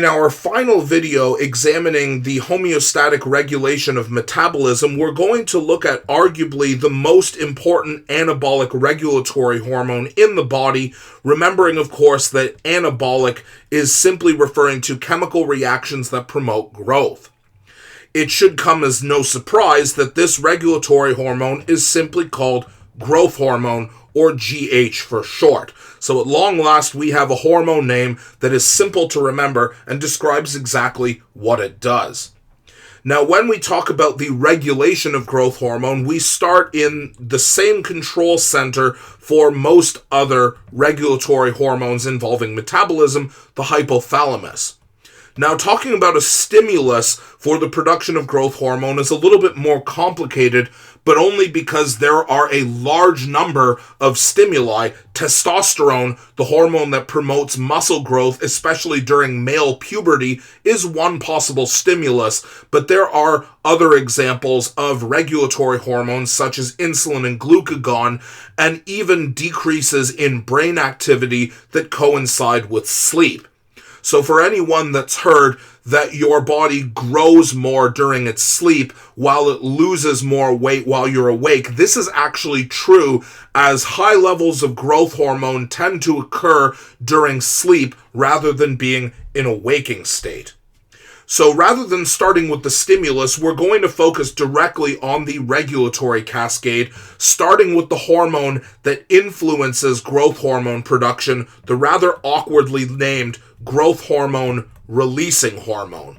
In our final video examining the homeostatic regulation of metabolism, we're going to look at arguably the most important anabolic regulatory hormone in the body, remembering, of course, that anabolic is simply referring to chemical reactions that promote growth. It should come as no surprise that this regulatory hormone is simply called growth hormone, or GH for short. So at long last, we have a hormone name that is simple to remember and describes exactly what it does. Now, when we talk about the regulation of growth hormone, we start in the same control center for most other regulatory hormones involving metabolism, the hypothalamus. Now, talking about a stimulus for the production of growth hormone is a little bit more complicated, but only because there are a large number of stimuli. Testosterone, the hormone that promotes muscle growth, especially during male puberty, is one possible stimulus, but there are other examples of regulatory hormones such as insulin and glucagon, and even decreases in brain activity that coincide with sleep. So for anyone that's heard that your body grows more during its sleep while it loses more weight while you're awake, this is actually true, as high levels of growth hormone tend to occur during sleep rather than being in a waking state. So rather than starting with the stimulus, we're going to focus directly on the regulatory cascade, starting with the hormone that influences growth hormone production, the rather awkwardly named growth hormone releasing hormone.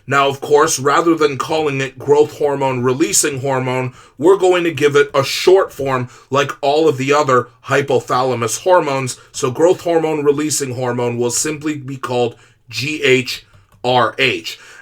Now, of course, rather than calling it growth hormone releasing hormone, we're going to give it a short form like all of the other hypothalamus hormones. So growth hormone releasing hormone will simply be called GHRH.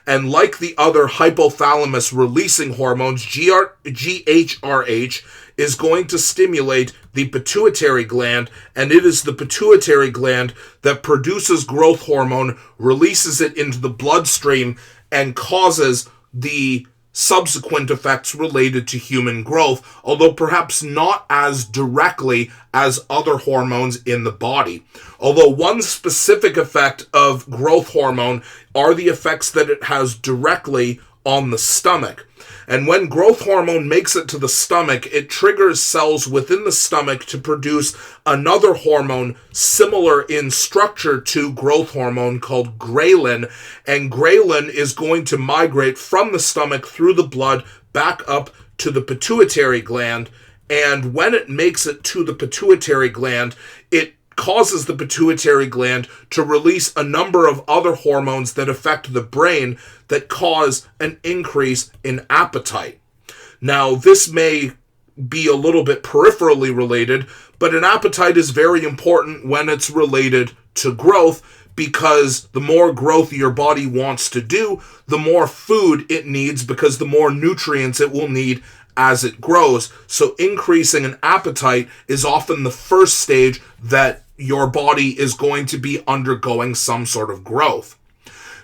And like the other hypothalamus releasing hormones, GHRH is going to stimulate the pituitary gland, and it is the pituitary gland that produces growth hormone, releases it into the bloodstream, and causes the subsequent effects related to human growth, although perhaps not as directly as other hormones in the body. Although one specific effect of growth hormone are the effects that it has directly on the stomach. And when growth hormone makes it to the stomach, it triggers cells within the stomach to produce another hormone similar in structure to growth hormone called ghrelin. And ghrelin is going to migrate from the stomach through the blood back up to the pituitary gland. And when it makes it to the pituitary gland, it causes the pituitary gland to release a number of other hormones that affect the brain that cause an increase in appetite. Now, this may be a little bit peripherally related, but an appetite is very important when it's related to growth, because the more growth your body wants to do, the more food it needs, because the more nutrients it will need as it grows. So increasing an appetite is often the first stage that your body is going to be undergoing some sort of growth.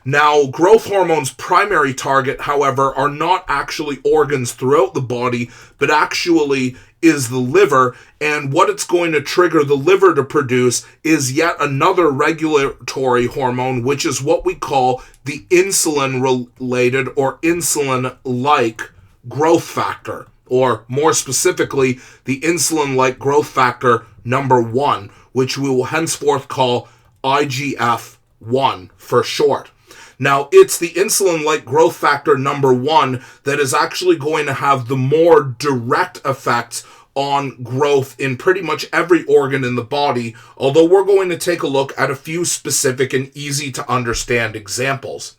Now, growth hormone's primary target, however, are not actually organs throughout the body, but actually is the liver, and what it's going to trigger the liver to produce is yet another regulatory hormone, which is what we call the insulin-related or insulin-like growth factor, or more specifically, the insulin-like growth factor number 1, which we will henceforth call IGF-1 for short. Now, it's the insulin-like growth factor number 1 that is actually going to have the more direct effects on growth in pretty much every organ in the body, although we're going to take a look at a few specific and easy to understand examples.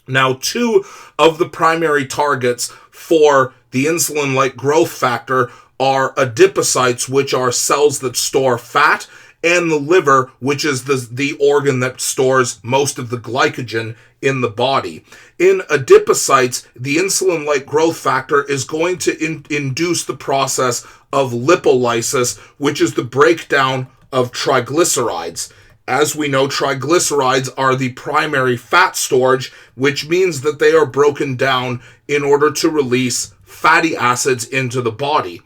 Now, 2 of the primary targets for the insulin-like growth factor are adipocytes, which are cells that store fat, and the liver, which is the organ that stores most of the glycogen in the body. In adipocytes, the insulin-like growth factor is going to induce the process of lipolysis, which is the breakdown of triglycerides. As we know, triglycerides are the primary fat storage, which means that they are broken down in order to release fatty acids into the body.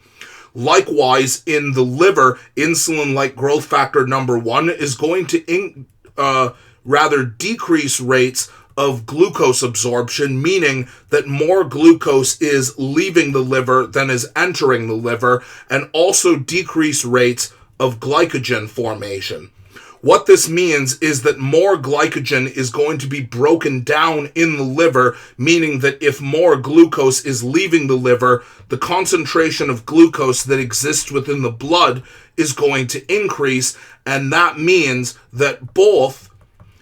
Likewise, in the liver, insulin-like growth factor number 1 is going to rather decrease rates of glucose absorption, meaning that more glucose is leaving the liver than is entering the liver, and also decrease rates of glycogen formation. What this means is that more glycogen is going to be broken down in the liver, meaning that if more glucose is leaving the liver, the concentration of glucose that exists within the blood is going to increase, and that means that both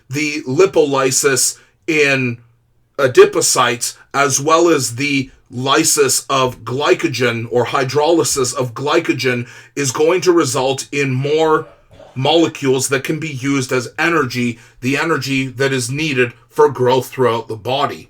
the lipolysis in adipocytes as well as the lysis of glycogen or hydrolysis of glycogen is going to result in more molecules that can be used as energy, the energy that is needed for growth throughout the body.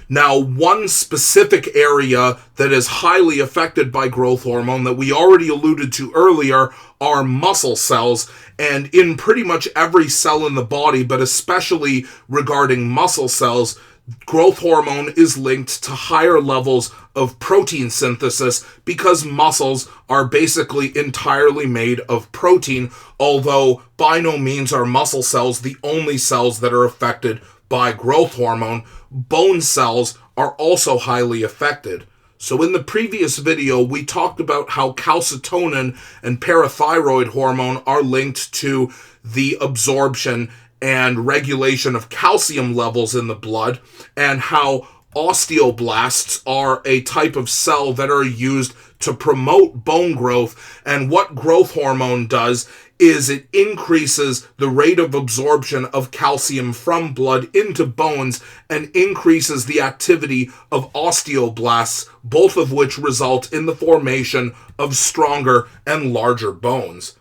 Now, one specific area that is highly affected by growth hormone that we already alluded to earlier are muscle cells, and in pretty much every cell in the body, but especially regarding muscle cells, growth hormone is linked to higher levels of protein synthesis because muscles are basically entirely made of protein, although by no means are muscle cells the only cells that are affected by growth hormone. Bone cells are also highly affected. So in the previous video, we talked about how calcitonin and parathyroid hormone are linked to the absorption and regulation of calcium levels in the blood, and how osteoblasts are a type of cell that are used to promote bone growth. And what growth hormone does is it increases the rate of absorption of calcium from blood into bones and increases the activity of osteoblasts, both of which result in the formation of stronger and larger bones.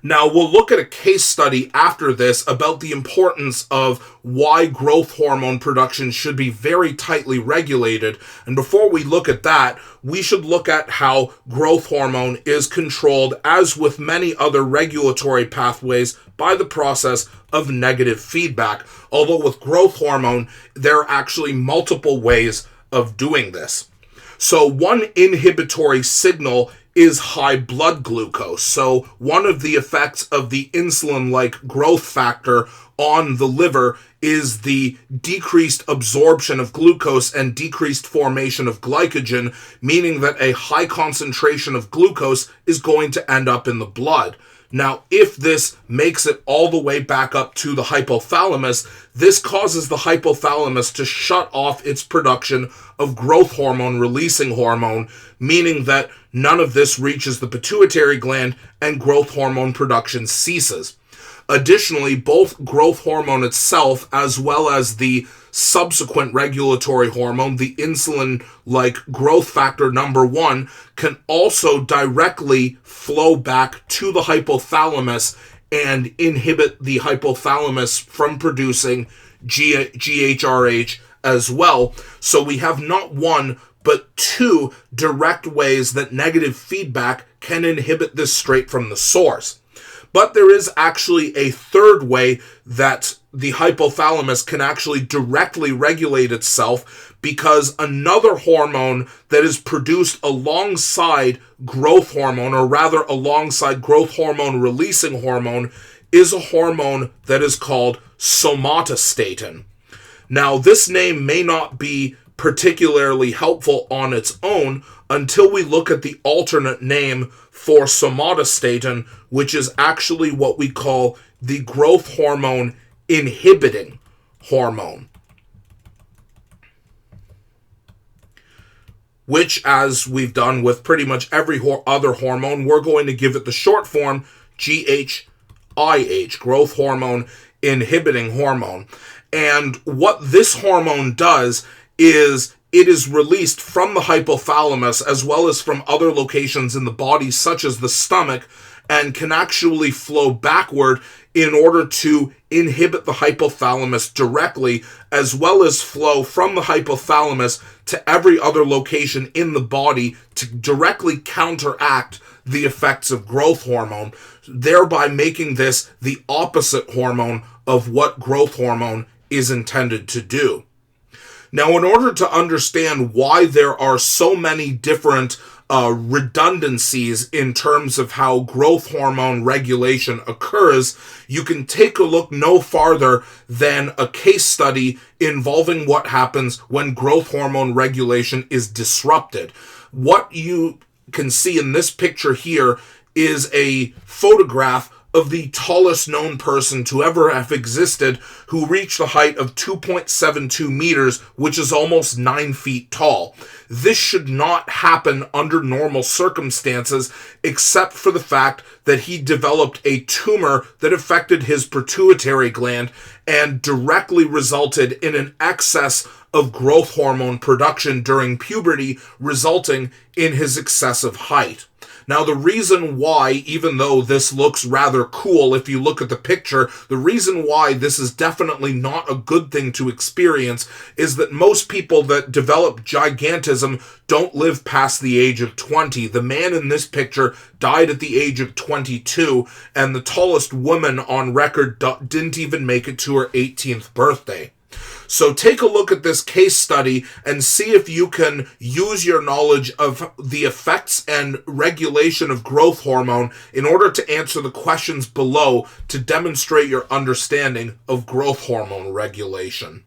Now, we'll look at a case study after this about the importance of why growth hormone production should be very tightly regulated. And before we look at that, we should look at how growth hormone is controlled, as with many other regulatory pathways, by the process of negative feedback. Although with growth hormone, there are actually multiple ways of doing this. So one inhibitory signal is high blood glucose. So one of the effects of the insulin-like growth factor on the liver is the decreased absorption of glucose and decreased formation of glycogen, meaning that a high concentration of glucose is going to end up in the blood. Now, if this makes it all the way back up to the hypothalamus, this causes the hypothalamus to shut off its production of growth hormone releasing hormone, meaning that none of this reaches the pituitary gland and growth hormone production ceases. Additionally, both growth hormone itself as well as the subsequent regulatory hormone, the insulin-like growth factor number 1, can also directly flow back to the hypothalamus and inhibit the hypothalamus from producing GHRH as well. So we have not one, but two direct ways that negative feedback can inhibit this straight from the source. But there is actually a third way that the hypothalamus can actually directly regulate itself, because another hormone that is produced alongside growth hormone, or rather alongside growth hormone releasing hormone, is a hormone that is called somatostatin. Now, this name may not be particularly helpful on its own until we look at the alternate name for somatostatin, which is actually what we call the growth hormone inhibiting hormone, which, as we've done with pretty much every other hormone, we're going to give it the short form GHIH, growth hormone inhibiting hormone. And what this hormone does is it is released from the hypothalamus as well as from other locations in the body, such as the stomach, and can actually flow backward in order to inhibit the hypothalamus directly, as well as flow from the hypothalamus to every other location in the body to directly counteract the effects of growth hormone, thereby making this the opposite hormone of what growth hormone is intended to do. Now, in order to understand why there are so many different redundancies in terms of how growth hormone regulation occurs, you can take a look no farther than a case study involving what happens when growth hormone regulation is disrupted. What you can see in this picture here is a photograph of the tallest known person to ever have existed, who reached a height of 2.72 meters, which is almost 9 feet tall. This should not happen under normal circumstances, except for the fact that he developed a tumor that affected his pituitary gland and directly resulted in an excess of growth hormone production during puberty, resulting in his excessive height. Now, the reason why, even though this looks rather cool if you look at the picture, the reason why this is definitely not a good thing to experience is that most people that develop gigantism don't live past the age of 20. The man in this picture died at the age of 22, and the tallest woman on record didn't even make it to her 18th birthday. So take a look at this case study and see if you can use your knowledge of the effects and regulation of growth hormone in order to answer the questions below to demonstrate your understanding of growth hormone regulation.